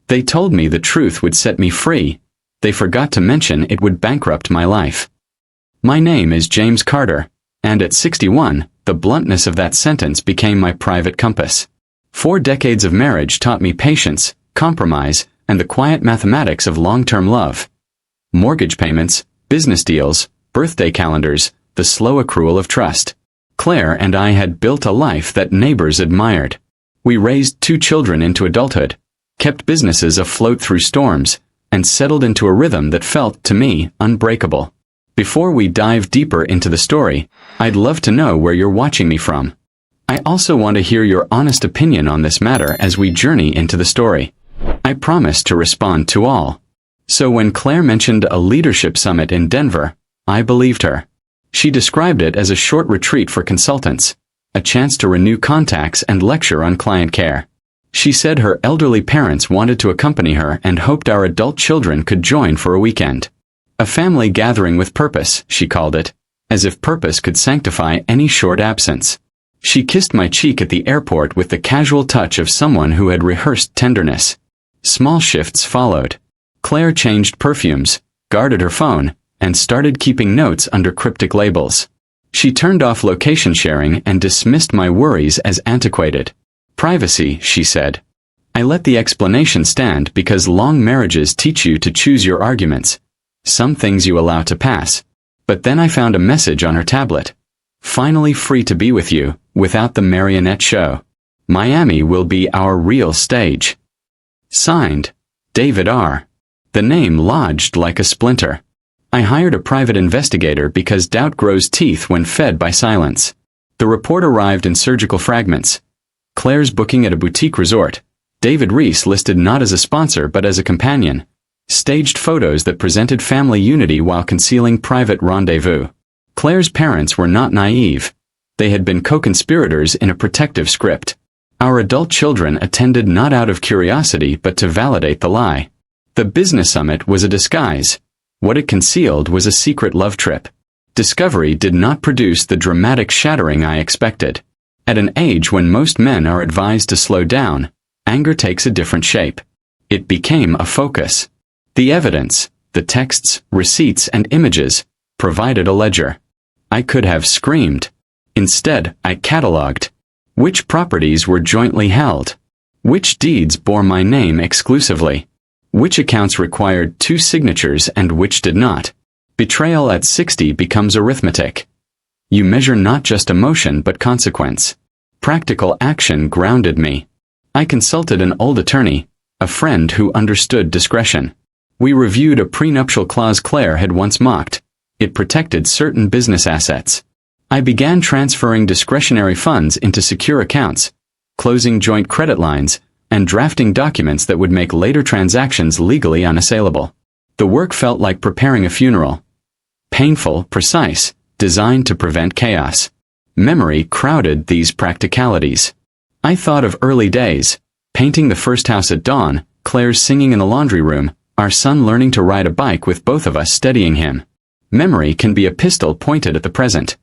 They told me the truth would set me free. They forgot to mention it would bankrupt my life. My name is James Carter, and at 61, the bluntness of that sentence became my private compass. 4 decades of marriage taught me patience, compromise, and the quiet mathematics of long-term love. Mortgage payments, business deals, birthday calendars, the slow accrual of trust. Claire and I had built a life that neighbors admired. We raised 2 children into adulthood, kept businesses afloat through storms, and settled into a rhythm that felt, to me, unbreakable. Before we dive deeper into the story, I'd love to know where you're watching me from. I also want to hear your honest opinion on this matter as we journey into the story. I promise to respond to all. So when Claire mentioned a leadership summit in Denver, I believed her. She described it as a short retreat for consultants, a chance to renew contacts and lecture on client care. She said her elderly parents wanted to accompany her and hoped our adult children could join for a weekend. A family gathering with purpose, she called it, as if purpose could sanctify any short absence. She kissed my cheek at the airport with the casual touch of someone who had rehearsed tenderness. Small shifts followed. Claire changed perfumes, guarded her phone, and started keeping notes under cryptic labels. She turned off location sharing and dismissed my worries as antiquated. Privacy, she said. I let the explanation stand because long marriages teach you to choose your arguments. Some things you allow to pass. But then I found a message on her tablet. Finally free to be with you, without the marionette show. Miami will be our real stage. Signed, David R. The name lodged like a splinter. I hired a private investigator because doubt grows teeth when fed by silence. The report arrived in surgical fragments. Claire's booking at a boutique resort. David Reese listed not as a sponsor but as a companion. Staged photos that presented family unity while concealing private rendezvous. Claire's parents were not naive. They had been co-conspirators in a protective script. Our adult children attended not out of curiosity but to validate the lie. The business summit was a disguise. What it concealed was a secret love trip. Discovery did not produce the dramatic shattering I expected. At an age when most men are advised to slow down, anger takes a different shape. It became a focus. The evidence, the texts, receipts, and images, provided a ledger. I could have screamed. Instead, I cataloged. Which properties were jointly held? Which deeds bore my name exclusively? Which accounts required 2 signatures and which did not? Betrayal at 60 becomes arithmetic. You measure not just emotion but consequence. Practical action grounded me. I consulted an old attorney, a friend who understood discretion. We reviewed a prenuptial clause Claire had once mocked. It protected certain business assets. I began transferring discretionary funds into secure accounts, closing joint credit lines, and drafting documents that would make later transactions legally unassailable. The work felt like preparing a funeral. Painful, precise, designed to prevent chaos. Memory crowded these practicalities. I thought of early days, painting the first house at dawn, Claire's singing in the laundry room, our son learning to ride a bike with both of us steadying him. Memory can be a pistol pointed at the present.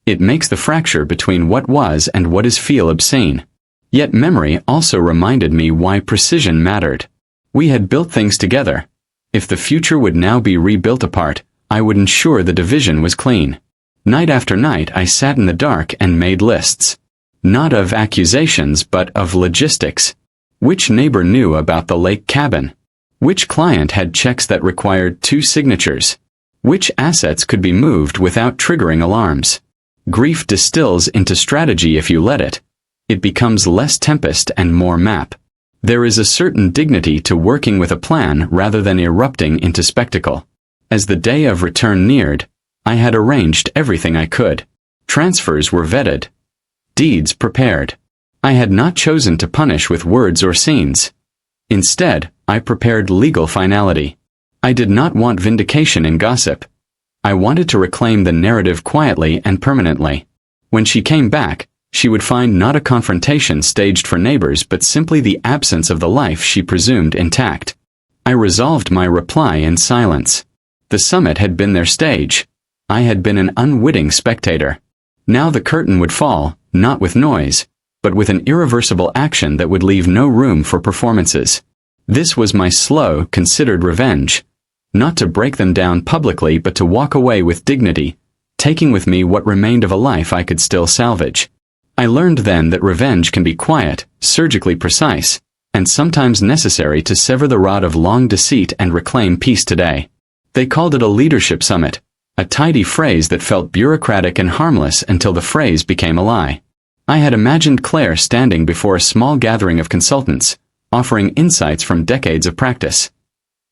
It makes the fracture between what was and what is feel obscene. Yet memory also reminded me why precision mattered. We had built things together. If the future would now be rebuilt apart, I would ensure the division was clean. Night after night I sat in the dark and made lists. Not of accusations but of logistics. Which neighbor knew about the lake cabin? Which client had checks that required 2 signatures? Which assets could be moved without triggering alarms? Grief distills into strategy if you let it. It becomes less tempest and more map. There is a certain dignity to working with a plan rather than erupting into spectacle. As the day of return neared, I had arranged everything I could. Transfers were vetted. Deeds prepared. I had not chosen to punish with words or scenes. Instead, I prepared legal finality. I did not want vindication in gossip. I wanted to reclaim the narrative quietly and permanently. When she came back, she would find not a confrontation staged for neighbors but simply the absence of the life she presumed intact. I resolved my reply in silence. The summit had been their stage. I had been an unwitting spectator. Now the curtain would fall, not with noise, but with an irreversible action that would leave no room for performances. This was my slow, considered revenge. Not to break them down publicly, but to walk away with dignity, taking with me what remained of a life I could still salvage. I learned then that revenge can be quiet, surgically precise, and sometimes necessary to sever the rod of long deceit and reclaim peace today. They called it a leadership summit, a tidy phrase that felt bureaucratic and harmless until the phrase became a lie. I had imagined Claire standing before a small gathering of consultants, offering insights from decades of practice.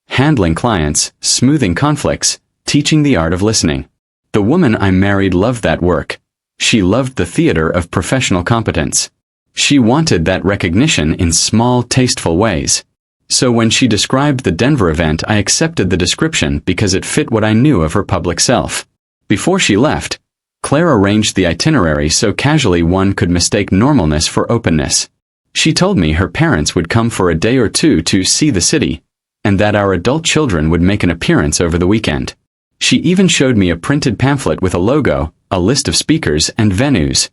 Handling clients, smoothing conflicts, teaching the art of listening. The woman I married loved that work. She loved the theater of professional competence. She wanted that recognition in small, tasteful ways. So when she described the Denver event, I accepted the description because it fit what I knew of her public self. Before she left, Claire arranged the itinerary so casually one could mistake normalness for openness. She told me her parents would come for a day or two to see the city, and that our adult children would make an appearance over the weekend. She even showed me a printed pamphlet with a logo, a list of speakers and venues.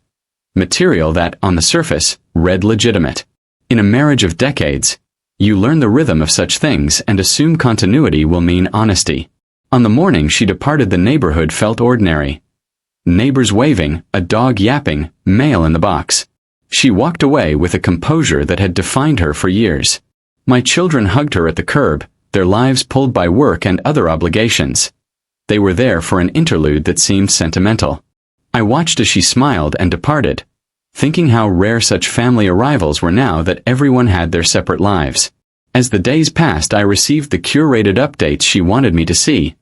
Material that, on the surface, read legitimate. In a marriage of decades, you learn the rhythm of such things and assume continuity will mean honesty. On the morning she departed, the neighborhood felt ordinary. Neighbors waving, a dog yapping, mail in the box. She walked away with a composure that had defined her for years. My children hugged her at the curb, their lives pulled by work and other obligations. They were there for an interlude that seemed sentimental. I watched as she smiled and departed, thinking how rare such family arrivals were now that everyone had their separate lives. As the days passed, I received the curated updates she wanted me to see.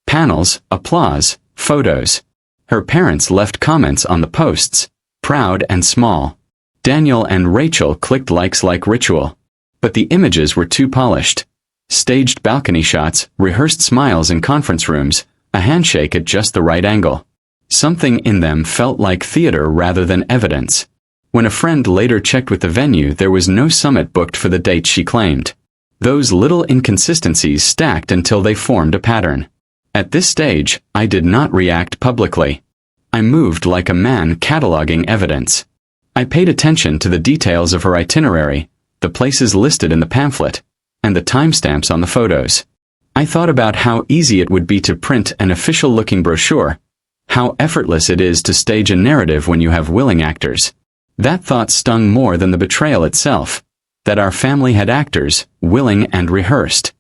Panels, applause, photos. Her parents left comments on the posts, proud and small. Daniel and Rachel clicked likes like ritual. But the images were too polished. Staged balcony shots, rehearsed smiles in conference rooms, a handshake at just the right angle. Something in them felt like theater rather than evidence. When a friend later checked with the venue, there was no summit booked for the date she claimed. Those little inconsistencies stacked until they formed a pattern. At this stage, I did not react publicly. I moved like a man cataloging evidence. I paid attention to the details of her itinerary, the places listed in the pamphlet, and the timestamps on the photos. I thought about how easy it would be to print an official-looking brochure, how effortless it is to stage a narrative when you have willing actors. That thought stung more than the betrayal itself, that our family had actors, willing and rehearsed.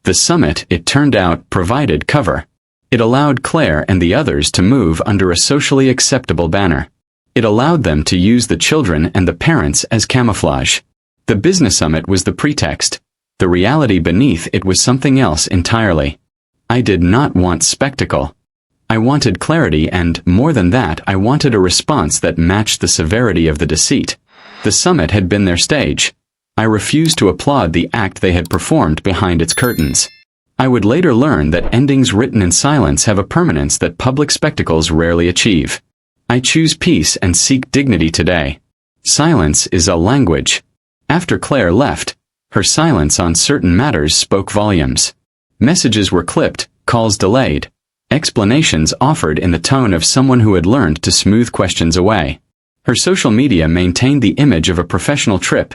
The summit, it turned out, provided cover. It allowed Claire and the others to move under a socially acceptable banner. It allowed them to use the children and the parents as camouflage. The business summit was the pretext. The reality beneath it was something else entirely. I did not want spectacle. I wanted clarity, and, more than that, I wanted a response that matched the severity of the deceit. The summit had been their stage. I refused to applaud the act they had performed behind its curtains. I would later learn that endings written in silence have a permanence that public spectacles rarely achieve. I choose peace and seek dignity today. Silence is a language. After Claire left, her silence on certain matters spoke volumes. Messages were clipped, calls delayed, explanations offered in the tone of someone who had learned to smooth questions away. Her social media maintained the image of a professional trip.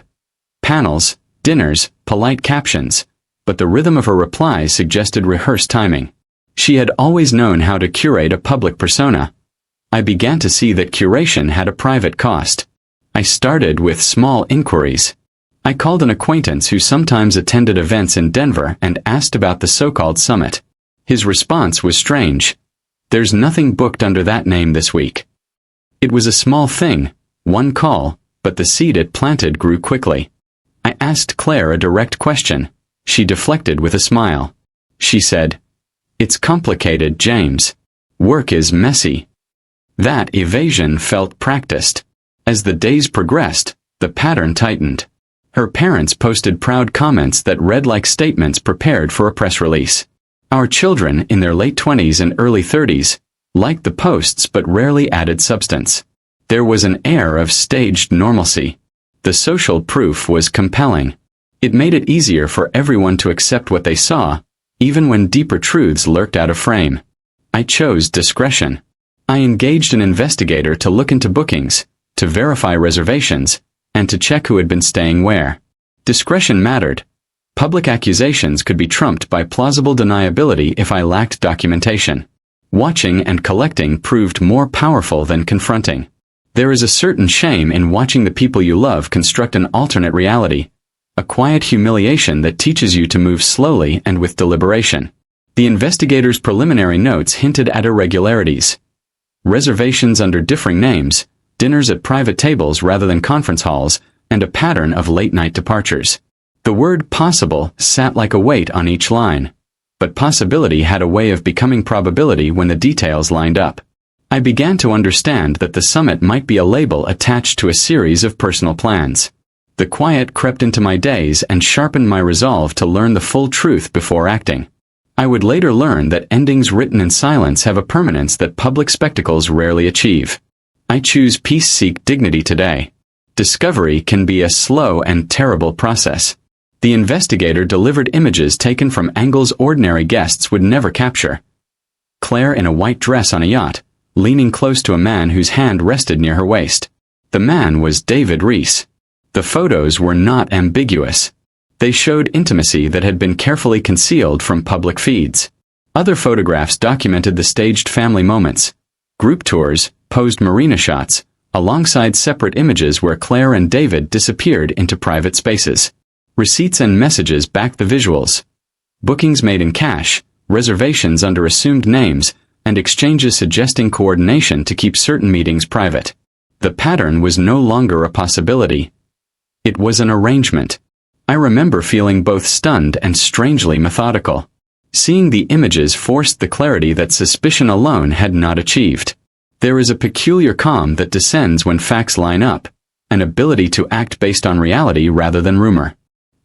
Panels, dinners, polite captions, but the rhythm of her replies suggested rehearsed timing. She had always known how to curate a public persona. I began to see that curation had a private cost. I started with small inquiries. I called an acquaintance who sometimes attended events in Denver and asked about the so-called summit. His response was strange. "There's nothing booked under that name this week." It was a small thing, one call, but the seed it planted grew quickly. I asked Claire a direct question. She deflected with a smile. She said, "It's complicated, James. Work is messy." That evasion felt practiced. As the days progressed, the pattern tightened. Her parents posted proud comments that read like statements prepared for a press release. Our children, in their late 20s and early 30s, liked the posts but rarely added substance. There was an air of staged normalcy. The social proof was compelling. It made it easier for everyone to accept what they saw, even when deeper truths lurked out of frame. I chose discretion. I engaged an investigator to look into bookings, to verify reservations, and to check who had been staying where. Discretion mattered. Public accusations could be trumped by plausible deniability if I lacked documentation. Watching and collecting proved more powerful than confronting. There is a certain shame in watching the people you love construct an alternate reality, a quiet humiliation that teaches you to move slowly and with deliberation. The investigators' preliminary notes hinted at irregularities. Reservations under differing names, dinners at private tables rather than conference halls, and a pattern of late-night departures. The word possible sat like a weight on each line, but possibility had a way of becoming probability when the details lined up. I began to understand that the summit might be a label attached to a series of personal plans. The quiet crept into my days and sharpened my resolve to learn the full truth before acting. I would later learn that endings written in silence have a permanence that public spectacles rarely achieve. I choose peace, seek dignity today. Discovery can be a slow and terrible process. The investigator delivered images taken from angles ordinary guests would never capture. Claire in a white dress on a yacht, leaning close to a man whose hand rested near her waist. The man was David Reese. The photos were not ambiguous. They showed intimacy that had been carefully concealed from public feeds. Other photographs documented the staged family moments, group tours, posed marina shots, alongside separate images where Claire and David disappeared into private spaces. Receipts and messages backed the visuals. Bookings made in cash, reservations under assumed names, and exchanges suggesting coordination to keep certain meetings private. The pattern was no longer a possibility. It was an arrangement. I remember feeling both stunned and strangely methodical. Seeing the images forced the clarity that suspicion alone had not achieved. There is a peculiar calm that descends when facts line up, an ability to act based on reality rather than rumor.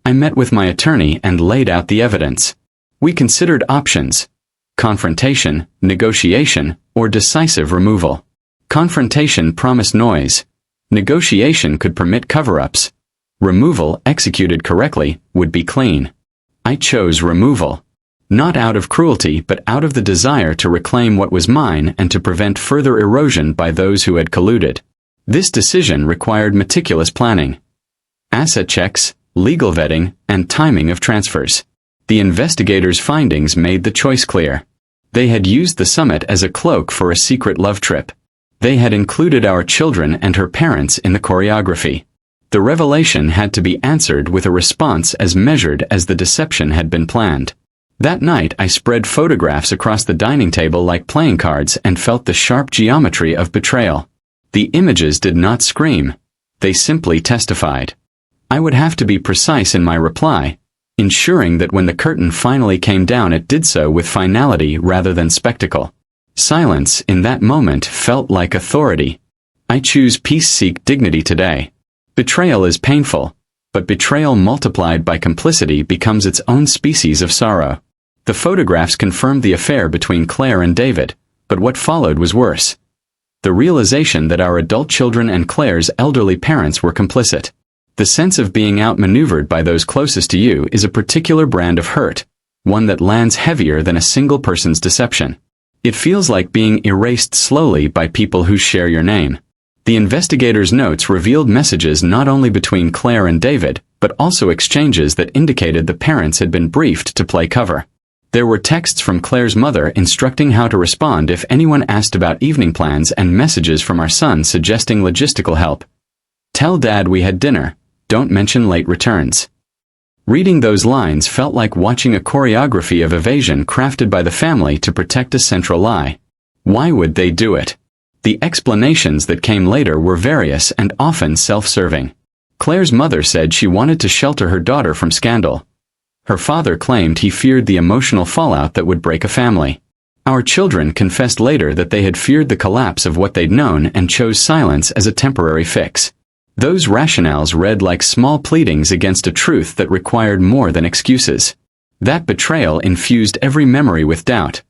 I met with my attorney and laid out the evidence. We considered options: confrontation, negotiation, or decisive removal. Confrontation promised noise. Negotiation could permit cover-ups. Removal, executed correctly, would be clean. I chose removal. Not out of cruelty but out of the desire to reclaim what was mine and to prevent further erosion by those who had colluded. This decision required meticulous planning. Asset checks, legal vetting, and timing of transfers. The investigators' findings made the choice clear. They had used the summit as a cloak for a secret love trip. They had included our children and her parents in the choreography. The revelation had to be answered with a response as measured as the deception had been planned. That night I spread photographs across the dining table like playing cards and felt the sharp geometry of betrayal. The images did not scream. They simply testified. I would have to be precise in my reply, ensuring that when the curtain finally came down it did so with finality rather than spectacle. Silence in that moment felt like authority. I choose peace, seek dignity today. Betrayal is painful, but betrayal multiplied by complicity becomes its own species of sorrow. The photographs confirmed the affair between Claire and David, but what followed was worse. The realization that our adult children and Claire's elderly parents were complicit. The sense of being outmaneuvered by those closest to you is a particular brand of hurt, one that lands heavier than a single person's deception. It feels like being erased slowly by people who share your name. The investigators' notes revealed messages not only between Claire and David, but also exchanges that indicated the parents had been briefed to play cover. There were texts from Claire's mother instructing how to respond if anyone asked about evening plans and messages from our son suggesting logistical help. Tell Dad we had dinner. Don't mention late returns. Reading those lines felt like watching a choreography of evasion crafted by the family to protect a central lie. Why would they do it? The explanations that came later were various and often self-serving. Claire's mother said she wanted to shelter her daughter from scandal. Her father claimed he feared the emotional fallout that would break a family. Our children confessed later that they had feared the collapse of what they'd known and chose silence as a temporary fix. Those rationales read like small pleadings against a truth that required more than excuses. That betrayal infused every memory with doubt.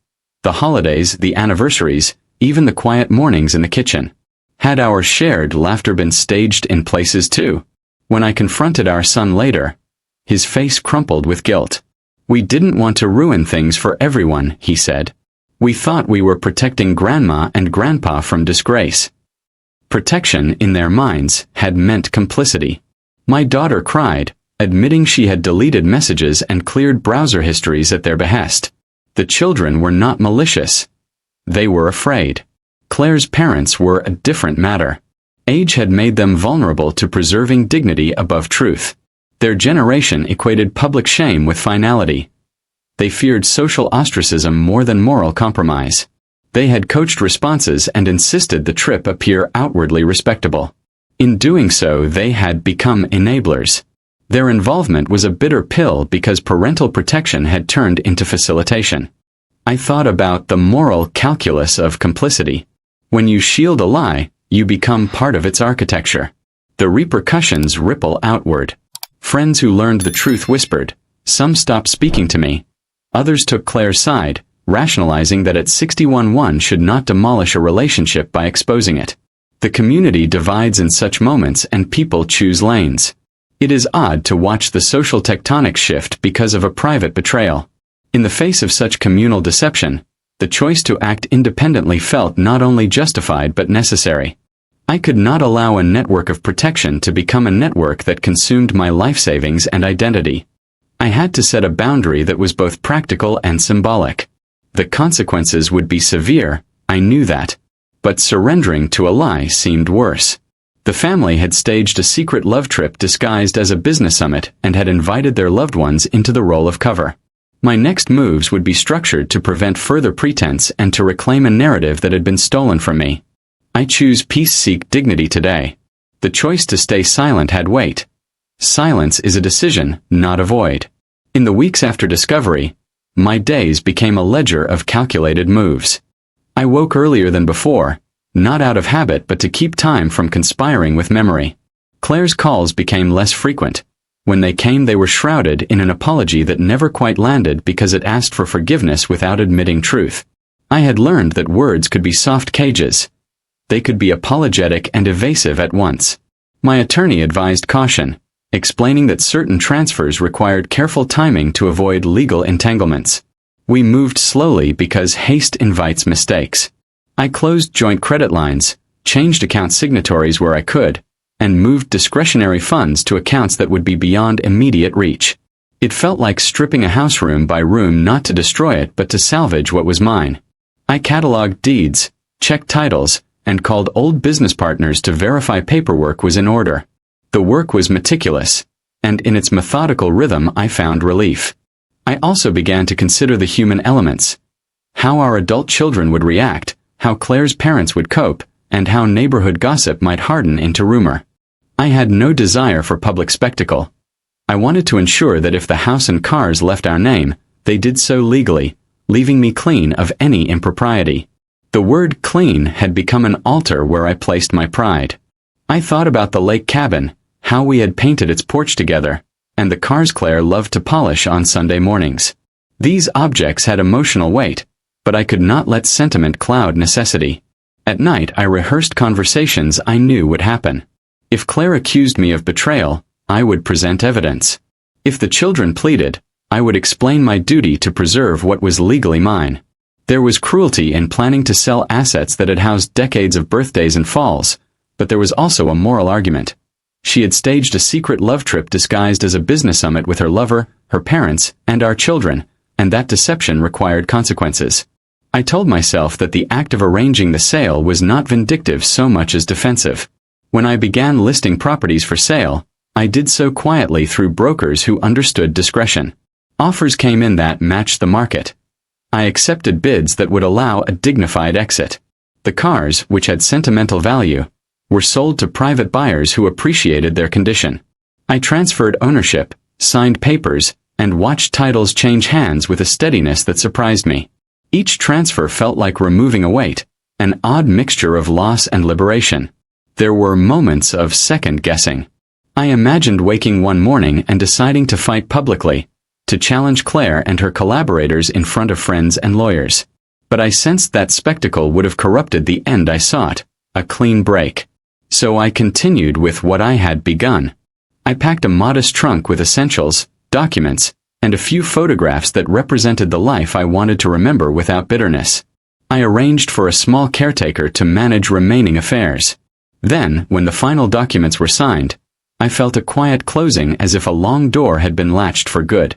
The holidays, the anniversaries, even the quiet mornings in the kitchen. Had our shared laughter been staged in places too? When I confronted our son later, his face crumpled with guilt. We didn't want to ruin things for everyone, he said. We thought we were protecting Grandma and Grandpa from disgrace. Protection, in their minds, had meant complicity. My daughter cried, admitting she had deleted messages and cleared browser histories at their behest. The children were not malicious. They were afraid. Claire's parents were a different matter. Age had made them vulnerable to preserving dignity above truth. Their generation equated public shame with finality. They feared social ostracism more than moral compromise. They had coached responses and insisted the trip appear outwardly respectable. In doing so, they had become enablers. Their involvement was a bitter pill because parental protection had turned into facilitation. I thought about the moral calculus of complicity. When you shield a lie, you become part of its architecture. The repercussions ripple outward. Friends who learned the truth whispered. Some stopped speaking to me. Others took Claire's side, rationalizing that at 61 one should not demolish a relationship by exposing it. The community divides in such moments and people choose lanes. It is odd to watch the social tectonics shift because of a private betrayal. In the face of such communal deception, the choice to act independently felt not only justified but necessary. I could not allow a network of protection to become a network that consumed my life savings and identity. I had to set a boundary that was both practical and symbolic. The consequences would be severe, I knew that. But surrendering to a lie seemed worse. The family had staged a secret love trip disguised as a business summit and had invited their loved ones into the role of cover. My next moves would be structured to prevent further pretense and to reclaim a narrative that had been stolen from me. I choose peace, seek dignity today. The choice to stay silent had weight. Silence is a decision, not a void. In the weeks after discovery, my days became a ledger of calculated moves. I woke earlier than before, not out of habit but to keep time from conspiring with memory. Claire's calls became less frequent. When they came, they were shrouded in an apology that never quite landed because it asked for forgiveness without admitting truth. I had learned that words could be soft cages. They could be apologetic and evasive at once. My attorney advised caution, explaining that certain transfers required careful timing to avoid legal entanglements. We moved slowly because haste invites mistakes. I closed joint credit lines, changed account signatories where I could, and moved discretionary funds to accounts that would be beyond immediate reach. It felt like stripping a house room by room, not to destroy it but to salvage what was mine. I cataloged deeds, checked titles, and called old business partners to verify paperwork was in order. The work was meticulous, and in its methodical rhythm I found relief. I also began to consider the human elements. How our adult children would react, how Claire's parents would cope, and how neighborhood gossip might harden into rumor. I had no desire for public spectacle. I wanted to ensure that if the house and cars left our name, they did so legally, leaving me clean of any impropriety. The word clean had become an altar where I placed my pride. I thought about the lake cabin, how we had painted its porch together, and the cars Claire loved to polish on Sunday mornings. These objects had emotional weight, but I could not let sentiment cloud necessity. At night I rehearsed conversations I knew would happen. If Claire accused me of betrayal, I would present evidence. If the children pleaded, I would explain my duty to preserve what was legally mine. There was cruelty in planning to sell assets that had housed decades of birthdays and falls, but there was also a moral argument. She had staged a secret love trip disguised as a business summit with her lover, her parents, and our children, and that deception required consequences. I told myself that the act of arranging the sale was not vindictive so much as defensive. When I began listing properties for sale, I did so quietly through brokers who understood discretion. Offers came in that matched the market. I accepted bids that would allow a dignified exit. The cars, which had sentimental value, were sold to private buyers who appreciated their condition. I transferred ownership, signed papers, and watched titles change hands with a steadiness that surprised me. Each transfer felt like removing a weight, an odd mixture of loss and liberation. There were moments of second-guessing. I imagined waking one morning and deciding to fight publicly, to challenge Claire and her collaborators in front of friends and lawyers. But I sensed that spectacle would have corrupted the end I sought, a clean break. So I continued with what I had begun. I packed a modest trunk with essentials, documents, and a few photographs that represented the life I wanted to remember without bitterness. I arranged for a small caretaker to manage remaining affairs. Then, when the final documents were signed, I felt a quiet closing as if a long door had been latched for good.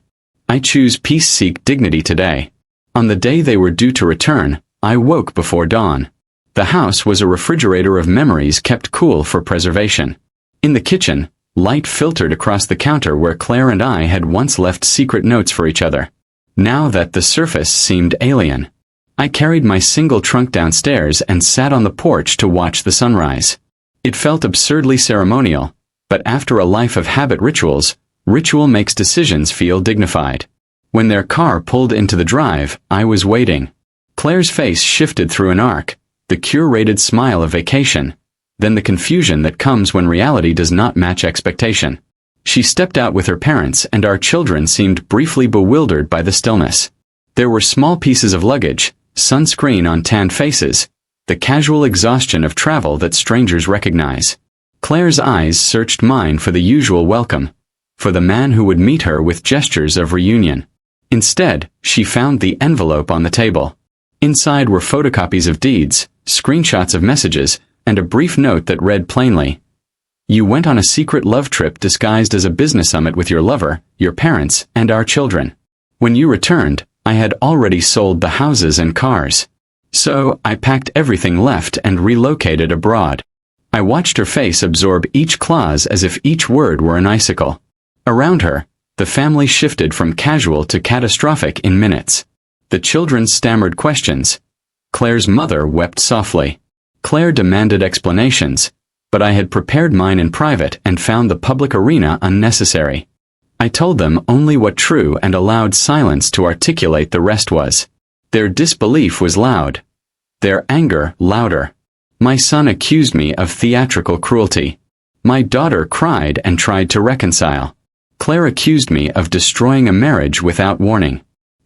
I choose peace, seek dignity today. On the day they were due to return, I woke before dawn. The house was a refrigerator of memories kept cool for preservation. In the kitchen, light filtered across the counter where Claire and I had once left secret notes for each other. Now that the surface seemed alien. I carried my single trunk downstairs and sat on the porch to watch the sunrise. It felt absurdly ceremonial, but after a life of habit rituals, ritual makes decisions feel dignified. When their car pulled into the drive, I was waiting. Claire's face shifted through an arc, the curated smile of vacation, then the confusion that comes when reality does not match expectation. She stepped out with her parents and our children seemed briefly bewildered by the stillness. There were small pieces of luggage, sunscreen on tanned faces, the casual exhaustion of travel that strangers recognize. Claire's eyes searched mine for the usual welcome, for the man who would meet her with gestures of reunion. Instead, she found the envelope on the table. Inside were photocopies of deeds, screenshots of messages, and a brief note that read plainly, "You went on a secret love trip disguised as a business summit with your lover, your parents, and our children. When you returned, I had already sold the houses and cars. So, I packed everything left and relocated abroad." I watched her face absorb each clause as if each word were an icicle. Around her, the family shifted from casual to catastrophic in minutes. The children stammered questions. Claire's mother wept softly. Claire demanded explanations, but I had prepared mine in private and found the public arena unnecessary. I told them only what true and allowed silence to articulate the rest was. Their disbelief was loud. Their anger louder. My son accused me of theatrical cruelty. My daughter cried and tried to reconcile. Claire accused me of destroying a marriage without warning.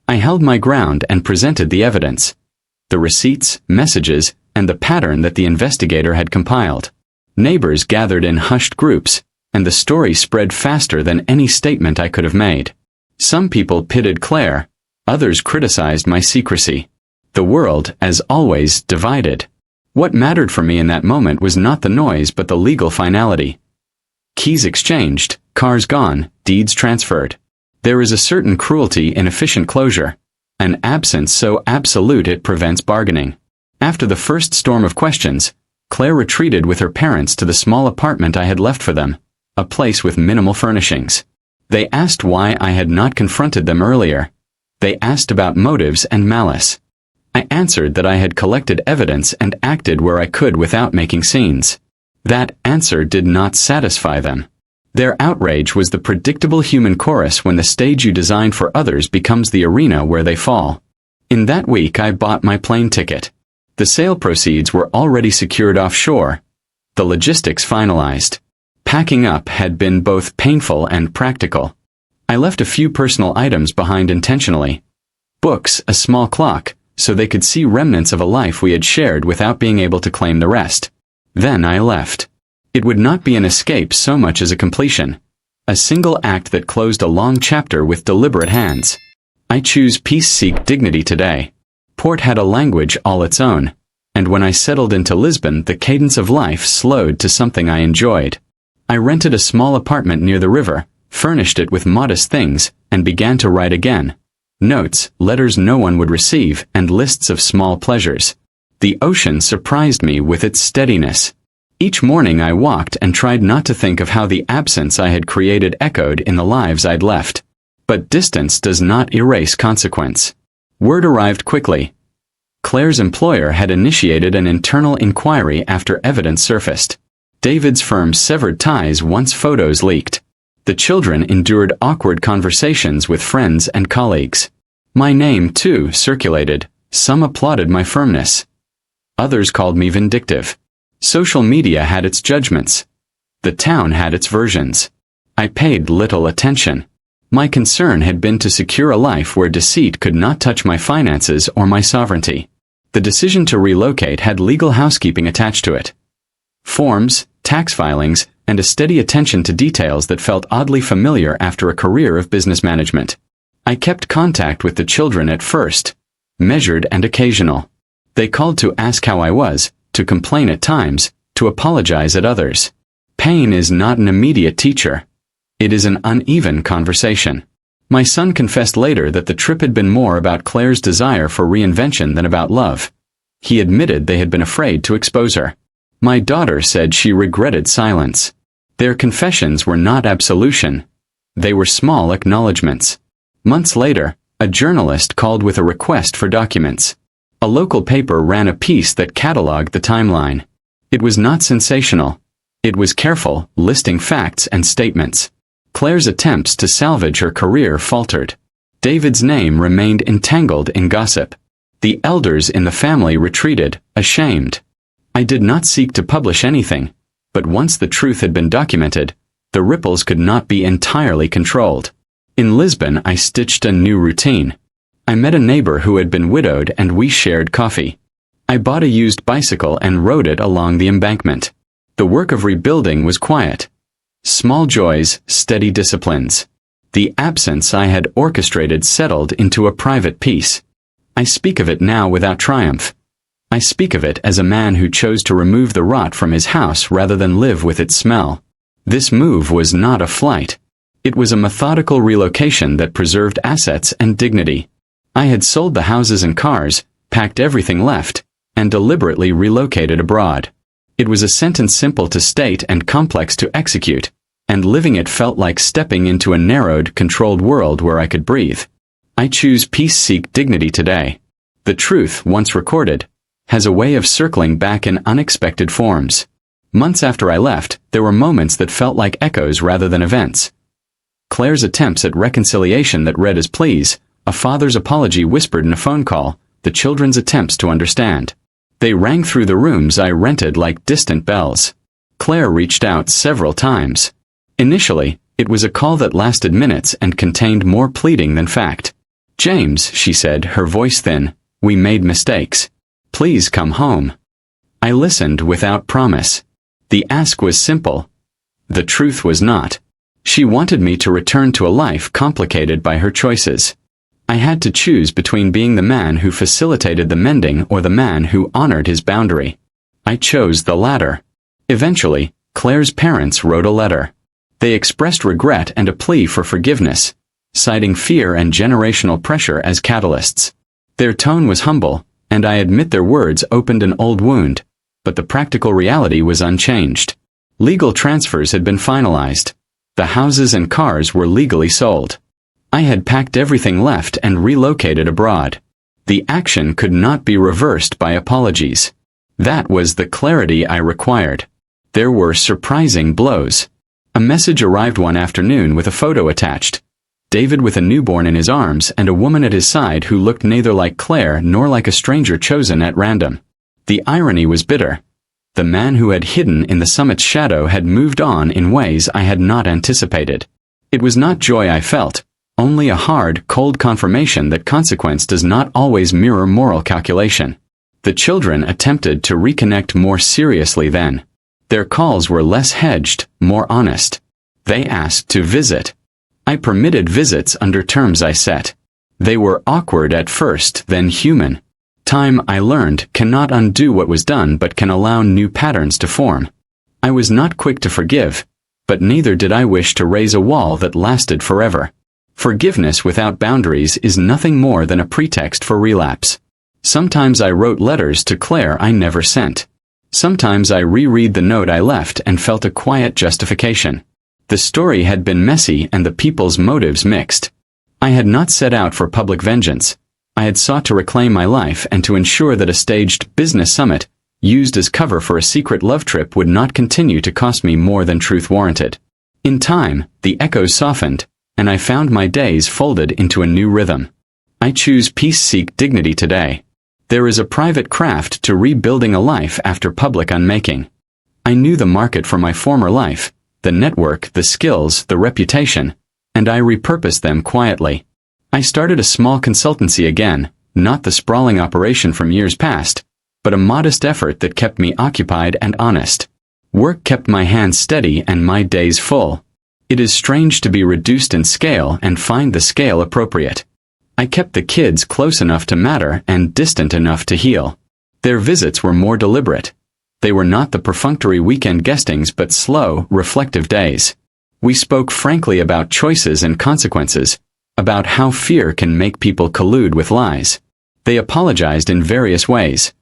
I held my ground and presented the evidence. The receipts, messages, and the pattern that the investigator had compiled. Neighbors gathered in hushed groups, and the story spread faster than any statement I could have made. Some people pitied Claire, others criticized my secrecy. The world, as always, divided. What mattered for me in that moment was not the noise but the legal finality. Keys exchanged, cars gone, deeds transferred. There is a certain cruelty in efficient closure, an absence so absolute it prevents bargaining. After the first storm of questions, Claire retreated with her parents to the small apartment I had left for them, a place with minimal furnishings. They asked why I had not confronted them earlier. They asked about motives and malice. I answered that I had collected evidence and acted where I could without making scenes. That answer did not satisfy them. Their outrage was the predictable human chorus when the stage you design for others becomes the arena where they fall. In that week I bought my plane ticket. The sale proceeds were already secured offshore. The logistics finalized. Packing up had been both painful and practical. I left a few personal items behind intentionally. Books, a small clock, so they could see remnants of a life we had shared without being able to claim the rest. Then I left. It would not be an escape so much as a completion. A single act that closed a long chapter with deliberate hands. I choose peace, seek dignity today. Port had a language all its own, and when I settled into Lisbon the cadence of life slowed to something I enjoyed. I rented a small apartment near the river, furnished it with modest things, and began to write again. Notes, letters no one would receive, and lists of small pleasures. The ocean surprised me with its steadiness. Each morning I walked and tried not to think of how the absence I had created echoed in the lives I'd left. But distance does not erase consequence. Word arrived quickly. Claire's employer had initiated an internal inquiry after evidence surfaced. David's firm severed ties once photos leaked. The children endured awkward conversations with friends and colleagues. My name, too, circulated. Some applauded my firmness. Others called me vindictive. Social media had its judgments. The town had its versions. I paid little attention. My concern had been to secure a life where deceit could not touch my finances or my sovereignty. The decision to relocate had legal housekeeping attached to it. Forms, tax filings, and a steady attention to details that felt oddly familiar after a career of business management. I kept contact with the children at first, measured and occasional. They called to ask how I was, to complain at times, to apologize at others. Pain is not an immediate teacher. It is an uneven conversation. My son confessed later that the trip had been more about Claire's desire for reinvention than about love. He admitted they had been afraid to expose her. My daughter said she regretted silence. Their confessions were not absolution. They were small acknowledgments. Months later, a journalist called with a request for documents. A local paper ran a piece that catalogued the timeline. It was not sensational. It was careful, listing facts and statements. Claire's attempts to salvage her career faltered. David's name remained entangled in gossip. The elders in the family retreated, ashamed. I did not seek to publish anything, but once the truth had been documented, the ripples could not be entirely controlled. In Lisbon, I stitched a new routine. I met a neighbor who had been widowed and we shared coffee. I bought a used bicycle and rode it along the embankment. The work of rebuilding was quiet. Small joys, steady disciplines. The absence I had orchestrated settled into a private peace. I speak of it now without triumph. I speak of it as a man who chose to remove the rot from his house rather than live with its smell. This move was not a flight. It was a methodical relocation that preserved assets and dignity. I had sold the houses and cars, packed everything left, and deliberately relocated abroad. It was a sentence simple to state and complex to execute, and living it felt like stepping into a narrowed, controlled world where I could breathe. I choose peace, seek dignity today. The truth, once recorded, has a way of circling back in unexpected forms. Months after I left, there were moments that felt like echoes rather than events. Claire's attempts at reconciliation that read as pleas, a father's apology whispered in a phone call, the children's attempts to understand. They rang through the rooms I rented like distant bells. Claire reached out several times. Initially, it was a call that lasted minutes and contained more pleading than fact. "James," she said, her voice thin, "we made mistakes. Please come home." I listened without promise. The ask was simple. The truth was not. She wanted me to return to a life complicated by her choices. I had to choose between being the man who facilitated the mending or the man who honored his boundary. I chose the latter. Eventually, Claire's parents wrote a letter. They expressed regret and a plea for forgiveness, citing fear and generational pressure as catalysts. Their tone was humble, and I admit their words opened an old wound, but the practical reality was unchanged. Legal transfers had been finalized. The houses and cars were legally sold. I had packed everything left and relocated abroad. The action could not be reversed by apologies. That was the clarity I required. There were surprising blows. A message arrived one afternoon with a photo attached. David with a newborn in his arms and a woman at his side who looked neither like Claire nor like a stranger chosen at random. The irony was bitter. The man who had hidden in the summit's shadow had moved on in ways I had not anticipated. It was not joy I felt, only a hard, cold confirmation that consequence does not always mirror moral calculation. The children attempted to reconnect more seriously then. Their calls were less hedged, more honest. They asked to visit. I permitted visits under terms I set. They were awkward at first, then human. Time, I learned, cannot undo what was done but can allow new patterns to form. I was not quick to forgive, but neither did I wish to raise a wall that lasted forever. Forgiveness without boundaries is nothing more than a pretext for relapse. Sometimes I wrote letters to Claire I never sent. Sometimes I reread the note I left and felt a quiet justification. The story had been messy and the people's motives mixed. I had not set out for public vengeance. I had sought to reclaim my life and to ensure that a staged business summit, used as cover for a secret love trip, would not continue to cost me more than truth warranted. In time, the echoes softened, and I found my days folded into a new rhythm. I choose peace, seek dignity today. There is a private craft to rebuilding a life after public unmaking. I knew the market for my former life, the network, the skills, the reputation, and I repurposed them quietly. I started a small consultancy again, not the sprawling operation from years past, but a modest effort that kept me occupied and honest. Work kept my hands steady and my days full. It is strange to be reduced in scale and find the scale appropriate. I kept the kids close enough to matter and distant enough to heal. Their visits were more deliberate. They were not the perfunctory weekend guestings but slow, reflective days. We spoke frankly about choices and consequences, about how fear can make people collude with lies. They apologized in various ways.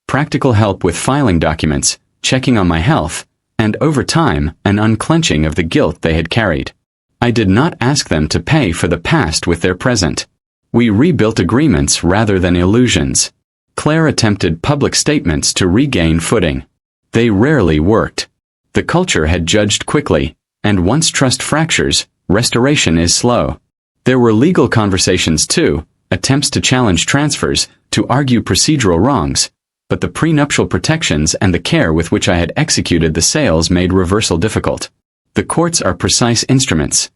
Practical help with filing documents, checking on my health, and over time, an unclenching of the guilt they had carried. I did not ask them to pay for the past with their present. We rebuilt agreements rather than illusions. Claire attempted public statements to regain footing. They rarely worked. The culture had judged quickly, and once trust fractures, restoration is slow. There were legal conversations too, attempts to challenge transfers, to argue procedural wrongs, but the prenuptial protections and the care with which I had executed the sales made reversal difficult. The courts are precise instruments.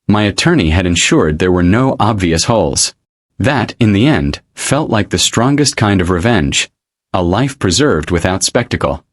My attorney had ensured there were no obvious holes. That, in the end, felt like the strongest kind of revenge, a life preserved without spectacle.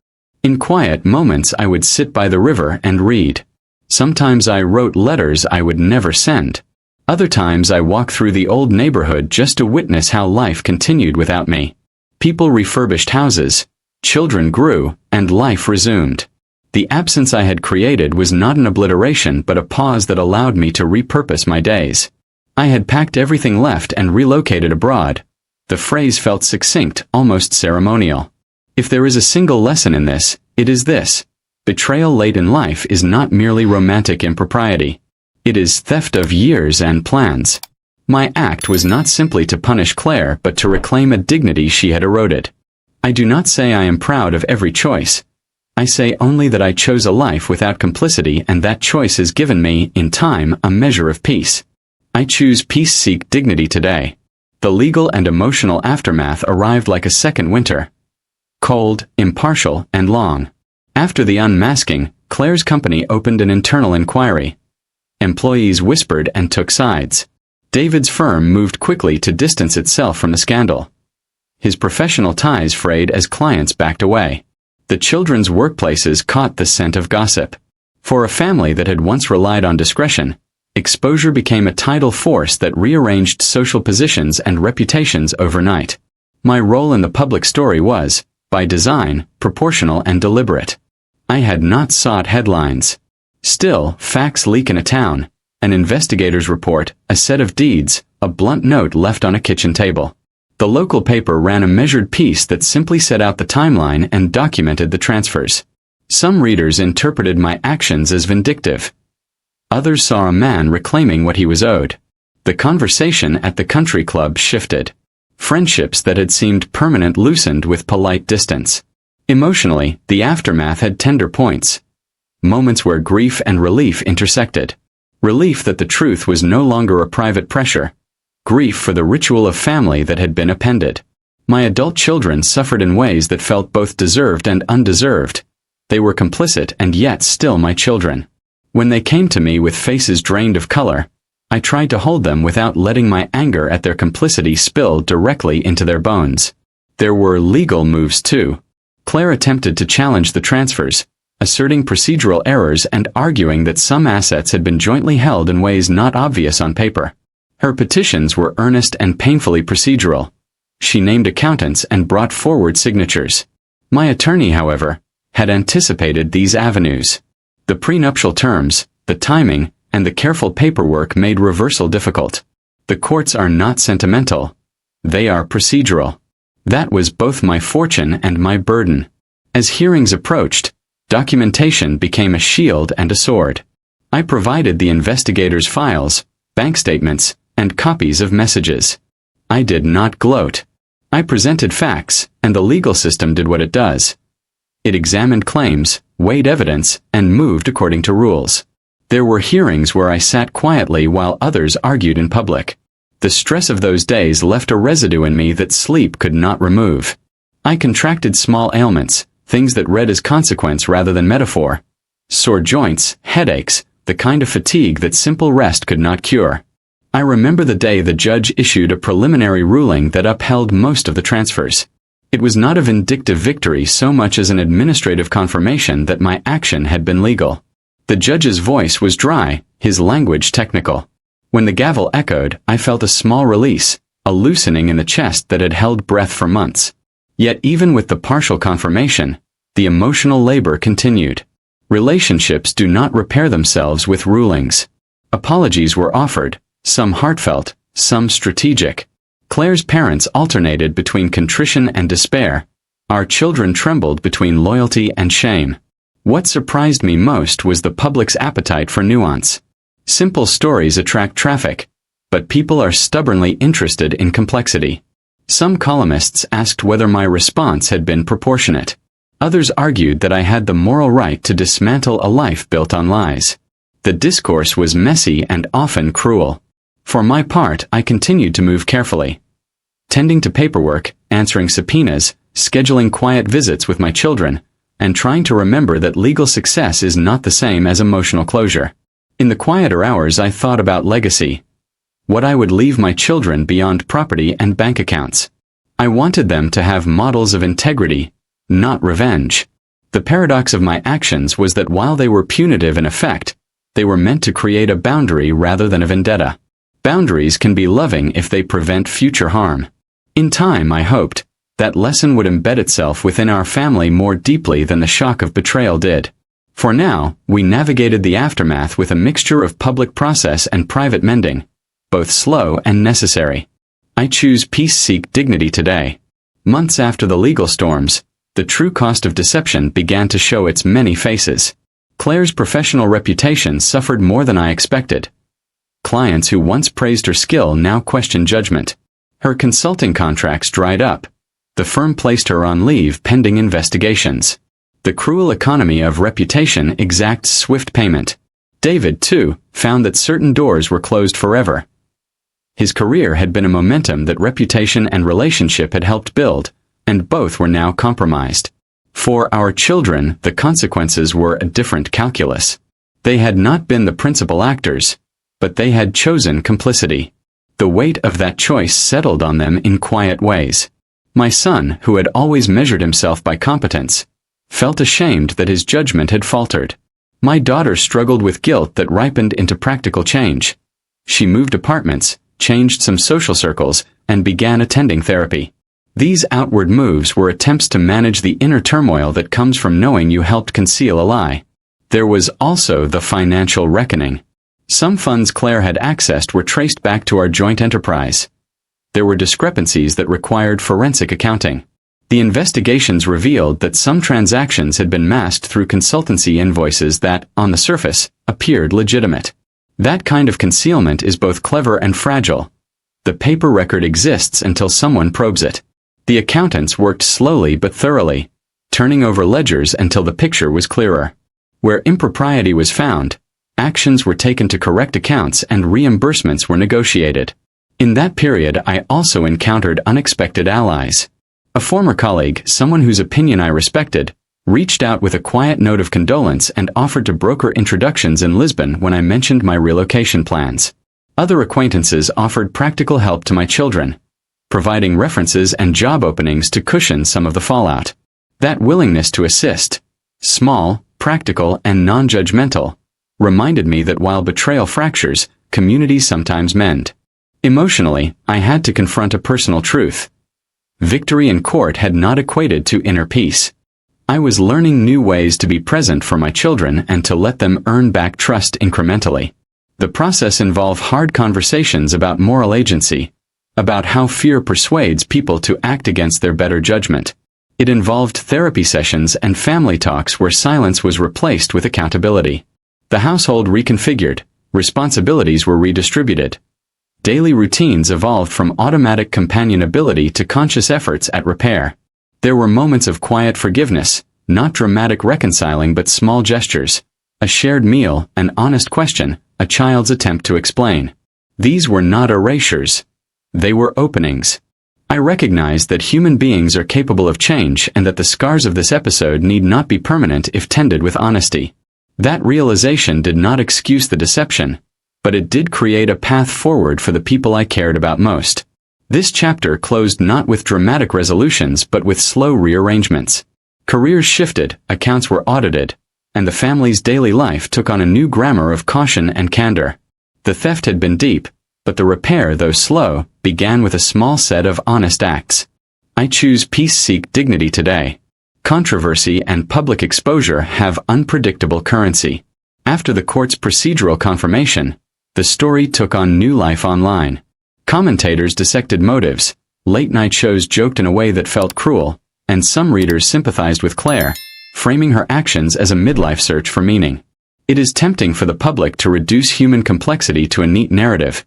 In quiet moments I would sit by the river and read. Sometimes I wrote letters I would never send. Other times I walked through the old neighborhood just to witness how life continued without me. People refurbished houses, children grew, and life resumed. The absence I had created was not an obliteration but a pause that allowed me to repurpose my days. I had packed everything left and relocated abroad. The phrase felt succinct, almost ceremonial. If there is a single lesson in this, it is this: betrayal late in life is not merely romantic impropriety. It is theft of years and plans. My act was not simply to punish Claire but to reclaim a dignity she had eroded. I do not say I am proud of every choice. I say only that I chose a life without complicity, and that choice has given me, in time, a measure of peace. I choose peace, seek dignity today. The legal and emotional aftermath arrived like a second winter. Cold, impartial, and long. After the unmasking, Claire's company opened an internal inquiry. Employees whispered and took sides. David's firm moved quickly to distance itself from the scandal. His professional ties frayed as clients backed away. The children's workplaces caught the scent of gossip. For a family that had once relied on discretion, exposure became a tidal force that rearranged social positions and reputations overnight. My role in the public story was, by design, proportional and deliberate. I had not sought headlines. Still, facts leak in a town. An investigator's report, a set of deeds, a blunt note left on a kitchen table. The local paper ran a measured piece that simply set out the timeline and documented the transfers. Some readers interpreted my actions as vindictive. Others saw a man reclaiming what he was owed. The conversation at the country club shifted. Friendships that had seemed permanent loosened with polite distance. Emotionally, the aftermath had tender points. Moments where grief and relief intersected. Relief that the truth was no longer a private pressure. Grief for the ritual of family that had been appended. My adult children suffered in ways that felt both deserved and undeserved. They were complicit and yet still my children. When they came to me with faces drained of color, I tried to hold them without letting my anger at their complicity spill directly into their bones. There were legal moves too. Claire attempted to challenge the transfers, asserting procedural errors and arguing that some assets had been jointly held in ways not obvious on paper. Her petitions were earnest and painfully procedural. She named accountants and brought forward signatures. My attorney, however, had anticipated these avenues. The prenuptial terms, the timing, and the careful paperwork made reversal difficult. The courts are not sentimental. They are procedural. That was both my fortune and my burden. As hearings approached, documentation became a shield and a sword. I provided the investigators' files, bank statements, and copies of messages. I did not gloat. I presented facts, and the legal system did what it does. It examined claims, weighed evidence, and moved according to rules. There were hearings where I sat quietly while others argued in public. The stress of those days left a residue in me that sleep could not remove. I contracted small ailments, things that read as consequence rather than metaphor. Sore joints, headaches, the kind of fatigue that simple rest could not cure. I remember the day the judge issued a preliminary ruling that upheld most of the transfers. It was not a vindictive victory so much as an administrative confirmation that my action had been legal. The judge's voice was dry, his language technical. When the gavel echoed, I felt a small release, a loosening in the chest that had held breath for months. Yet even with the partial confirmation, The emotional labor continued. Relationships do not repair themselves with rulings. Apologies were offered, some heartfelt, some strategic. Claire's parents alternated between contrition and despair. Our children trembled between loyalty and shame. What surprised me most was the public's appetite for nuance. Simple stories attract traffic, but people are stubbornly interested in complexity. Some columnists asked whether my response had been proportionate. Others argued that I had the moral right to dismantle a life built on lies. The discourse was messy and often cruel. For my part, I continued to move carefully. Tending to paperwork, answering subpoenas, scheduling quiet visits with my children, and trying to remember that legal success is not the same as emotional closure. In the quieter hours, I thought about legacy. What I would leave my children beyond property and bank accounts. I wanted them to have models of integrity, not revenge. The paradox of my actions was that while they were punitive in effect, they were meant to create a boundary rather than a vendetta. Boundaries can be loving if they prevent future harm. In time, I hoped, that lesson would embed itself within our family more deeply than the shock of betrayal did. For now, we navigated the aftermath with a mixture of public process and private mending, both slow and necessary. I choose peace, seek dignity today. Months after the legal storms, the true cost of deception began to show its many faces. Claire's professional reputation suffered more than I expected. Clients who once praised her skill now questioned judgment. Her consulting contracts dried up. The firm placed her on leave pending investigations. The cruel economy of reputation exacts swift payment. David, too, found that certain doors were closed forever. His career had been a momentum that reputation and relationship had helped build, and both were now compromised. For our children, the consequences were a different calculus. They had not been the principal actors, but they had chosen complicity. The weight of that choice settled on them in quiet ways. My son, who had always measured himself by competence, felt ashamed that his judgment had faltered. My daughter struggled with guilt that ripened into practical change. She moved apartments, changed some social circles, and began attending therapy. These outward moves were attempts to manage the inner turmoil that comes from knowing you helped conceal a lie. There was also the financial reckoning. Some funds Claire had accessed were traced back to our joint enterprise. There were discrepancies that required forensic accounting. The investigations revealed that some transactions had been masked through consultancy invoices that, on the surface, appeared legitimate. That kind of concealment is both clever and fragile. The paper record exists until someone probes it. The accountants worked slowly but thoroughly, turning over ledgers until the picture was clearer. Where impropriety was found, actions were taken to correct accounts and reimbursements were negotiated. In that period, I also encountered unexpected allies. A former colleague, someone whose opinion I respected, reached out with a quiet note of condolence and offered to broker introductions in Lisbon when I mentioned my relocation plans. Other acquaintances offered practical help to my children, providing references and job openings to cushion some of the fallout. That willingness to assist, small, practical, and non-judgmental, reminded me that while betrayal fractures, communities sometimes mend. Emotionally, I had to confront a personal truth. Victory in court had not equated to inner peace. I was learning new ways to be present for my children and to let them earn back trust incrementally. The process involved hard conversations about moral agency, about how fear persuades people to act against their better judgment. It involved therapy sessions and family talks where silence was replaced with accountability. The household reconfigured, responsibilities were redistributed. Daily routines evolved from automatic companionability to conscious efforts at repair. There were moments of quiet forgiveness, not dramatic reconciling but small gestures. A shared meal, an honest question, a child's attempt to explain. These were not erasures. They were openings. I recognized that human beings are capable of change and that the scars of this episode need not be permanent if tended with honesty. That realization did not excuse the deception, but it did create a path forward for the people I cared about most. This chapter closed not with dramatic resolutions but with slow rearrangements. Careers shifted, accounts were audited, and the family's daily life took on a new grammar of caution and candor. The theft had been deep, but the repair, though slow, began with a small set of honest acts. I choose peace, seek dignity today. Controversy and public exposure have unpredictable currency. After the court's procedural confirmation, the story took on new life online. Commentators dissected motives, late-night shows joked in a way that felt cruel, and some readers sympathized with Claire, framing her actions as a midlife search for meaning. It is tempting for the public to reduce human complexity to a neat narrative.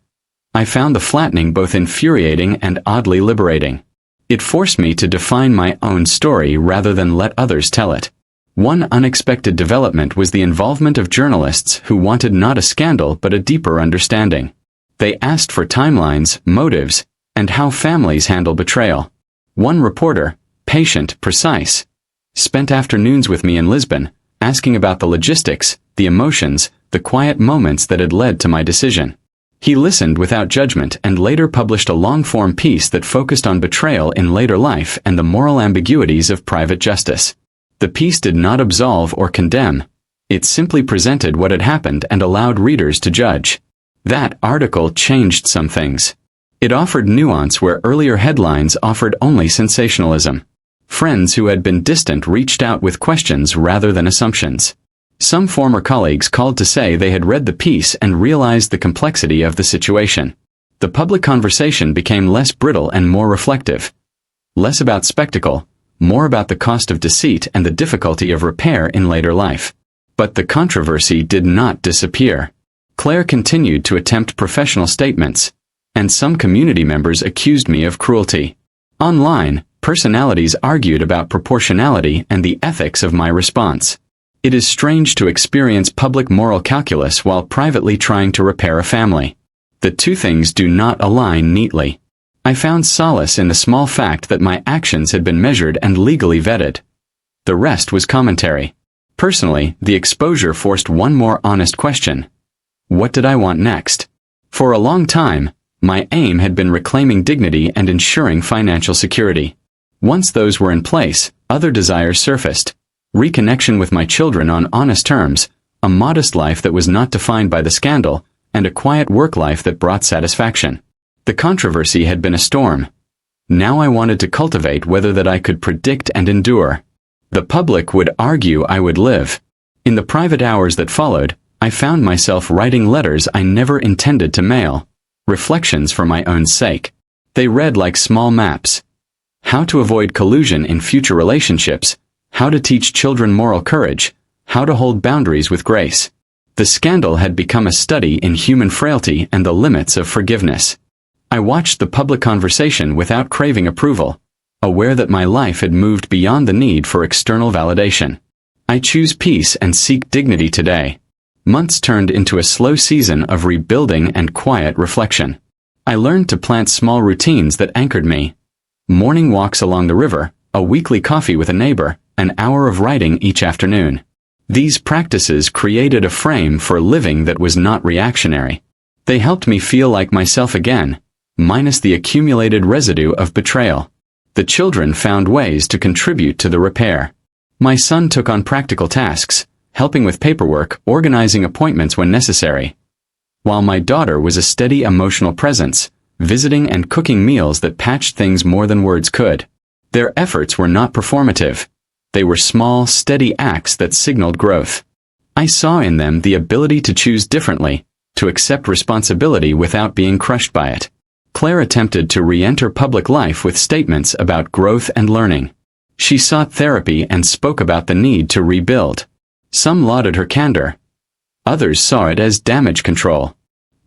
I found the flattening both infuriating and oddly liberating. It forced me to define my own story rather than let others tell it. One unexpected development was the involvement of journalists who wanted not a scandal but a deeper understanding. They asked for timelines, motives, and how families handle betrayal. One reporter, patient, precise, spent afternoons with me in Lisbon, asking about the logistics, the emotions, the quiet moments that had led to my decision. He listened without judgment and later published a long-form piece that focused on betrayal in later life and the moral ambiguities of private justice. The piece did not absolve or condemn. It simply presented what had happened and allowed readers to judge. That article changed some things. It offered nuance where earlier headlines offered only sensationalism. Friends who had been distant reached out with questions rather than assumptions. Some former colleagues called to say they had read the piece and realized the complexity of the situation. The public conversation became less brittle and more reflective. Less about spectacle, more about the cost of deceit and the difficulty of repair in later life. But the controversy did not disappear. Claire continued to attempt professional statements, and some community members accused me of cruelty. Online, personalities argued about proportionality and the ethics of my response. It is strange to experience public moral calculus while privately trying to repair a family. The two things do not align neatly. I found solace in the small fact that my actions had been measured and legally vetted. The rest was commentary. Personally, the exposure forced one more honest question. What did I want next? For a long time, my aim had been reclaiming dignity and ensuring financial security. Once those were in place, other desires surfaced. Reconnection with my children on honest terms, a modest life that was not defined by the scandal, and a quiet work life that brought satisfaction. The controversy had been a storm. Now I wanted to cultivate whether that I could predict and endure. The public would argue I would live. In the private hours that followed, I found myself writing letters I never intended to mail, reflections for my own sake. They read like small maps. How to avoid collusion in future relationships, how to teach children moral courage, how to hold boundaries with grace. The scandal had become a study in human frailty and the limits of forgiveness. I watched the public conversation without craving approval, aware that my life had moved beyond the need for external validation. I choose peace and seek dignity today. Months turned into a slow season of rebuilding and quiet reflection. I learned to plant small routines that anchored me. Morning walks along the river, a weekly coffee with a neighbor, an hour of writing each afternoon. These practices created a frame for living that was not reactionary. They helped me feel like myself again, minus the accumulated residue of betrayal. The children found ways to contribute to the repair. My son took on practical tasks, helping with paperwork, organizing appointments when necessary, while my daughter was a steady emotional presence, visiting and cooking meals that patched things more than words could. Their efforts were not performative. They were small, steady acts that signaled growth. I saw in them the ability to choose differently, to accept responsibility without being crushed by it. Claire attempted to re-enter public life with statements about growth and learning. She sought therapy and spoke about the need to rebuild. Some lauded her candor. Others saw it as damage control.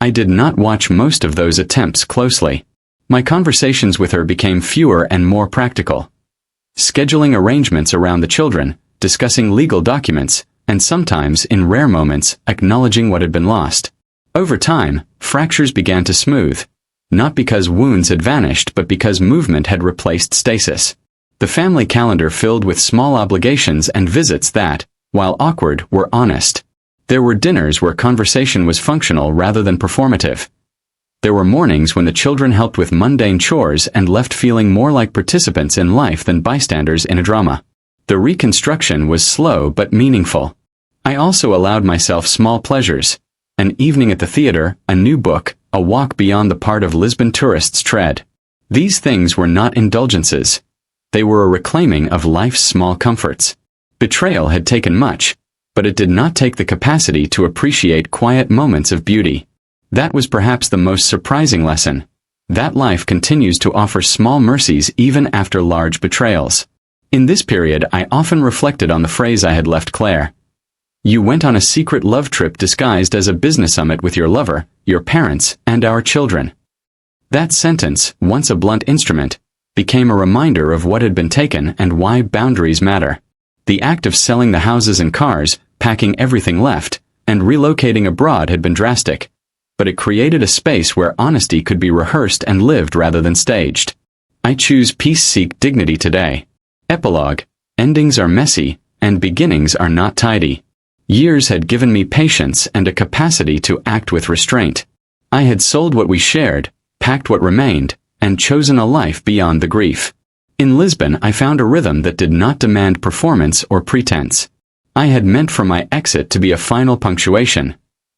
I did not watch most of those attempts closely. My conversations with her became fewer and more practical. Scheduling arrangements around the children, discussing legal documents, and sometimes, in rare moments, acknowledging what had been lost. Over time, fractures began to smooth. Not because wounds had vanished, but because movement had replaced stasis. The family calendar filled with small obligations and visits that, while awkward, were honest. There were dinners where conversation was functional rather than performative. There were mornings when the children helped with mundane chores and left feeling more like participants in life than bystanders in a drama. The reconstruction was slow but meaningful. I also allowed myself small pleasures. An evening at the theater, a new book, a walk beyond the part of Lisbon tourists tread. These things were not indulgences. They were a reclaiming of life's small comforts. Betrayal had taken much, but it did not take the capacity to appreciate quiet moments of beauty. That was perhaps the most surprising lesson. That life continues to offer small mercies even after large betrayals. In this period, I often reflected on the phrase I had left Claire. You went on a secret love trip disguised as a business summit with your lover, your parents, and our children. That sentence, once a blunt instrument, became a reminder of what had been taken and why boundaries matter. The act of selling the houses and cars, packing everything left, and relocating abroad had been drastic, but it created a space where honesty could be rehearsed and lived rather than staged. I choose peace, seek dignity today. Epilogue. Endings are messy, and beginnings are not tidy. Years had given me patience and a capacity to act with restraint. I had sold what we shared, packed what remained, and chosen a life beyond the grief. In Lisbon, I found a rhythm that did not demand performance or pretense. I had meant for my exit to be a final punctuation.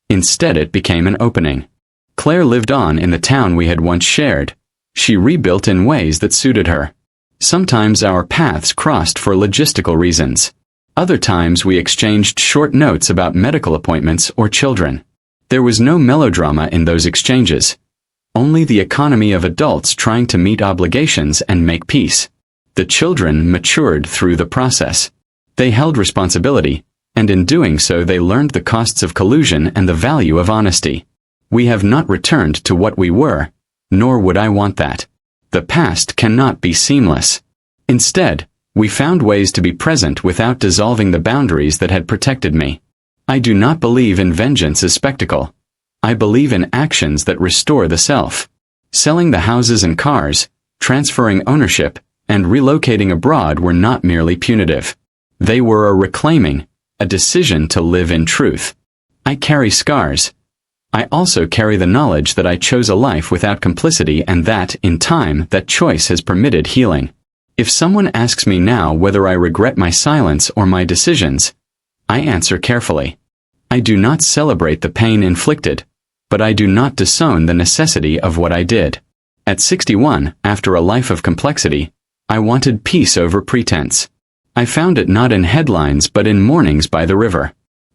Instead, it became an opening. Claire lived on in the town we had once shared. She rebuilt in ways that suited her. Sometimes our paths crossed for logistical reasons. Other times we exchanged short notes about medical appointments or children. There was no melodrama in those exchanges. Only the economy of adults trying to meet obligations and make peace. The children matured through the process. They held responsibility, and in doing so they learned the costs of collusion and the value of honesty. We have not returned to what we were, nor would I want that. The past cannot be seamless. Instead, we found ways to be present without dissolving the boundaries that had protected me. I do not believe in vengeance as spectacle. I believe in actions that restore the self. Selling the houses and cars, transferring ownership, and relocating abroad were not merely punitive. They were a reclaiming, a decision to live in truth. I carry scars. I also carry the knowledge that I chose a life without complicity and that, in time, that choice has permitted healing. If someone asks me now whether I regret my silence or my decisions, I answer carefully. I do not celebrate the pain inflicted, but I do not disown the necessity of what I did. At 61, after a life of complexity, I wanted peace over pretense. I found it not in headlines but in mornings by the river.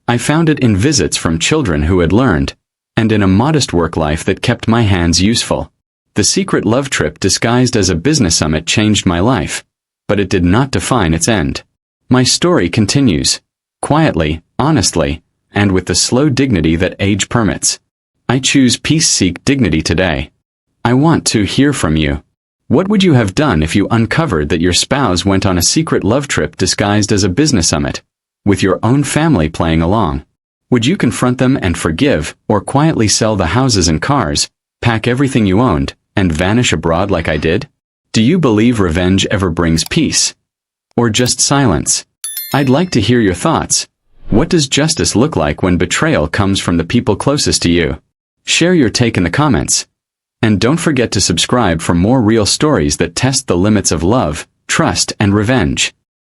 I found it in visits from children who had learned, and in a modest work life that kept my hands useful. The secret love trip disguised as a business summit changed my life, but it did not define its end. My story continues, quietly, honestly, and with the slow dignity that age permits. I choose peace, seek dignity today. I want to hear from you. What would you have done if you uncovered that your spouse went on a secret love trip disguised as a business summit, with your own family playing along? Would you confront them and forgive, or quietly sell the houses and cars, pack everything you owned, and vanish abroad like I did? Do you believe revenge ever brings peace? Or just silence? I'd like to hear your thoughts. What does justice look like when betrayal comes from the people closest to you? Share your take in the comments. And don't forget to subscribe for more real stories that test the limits of love, trust, and revenge.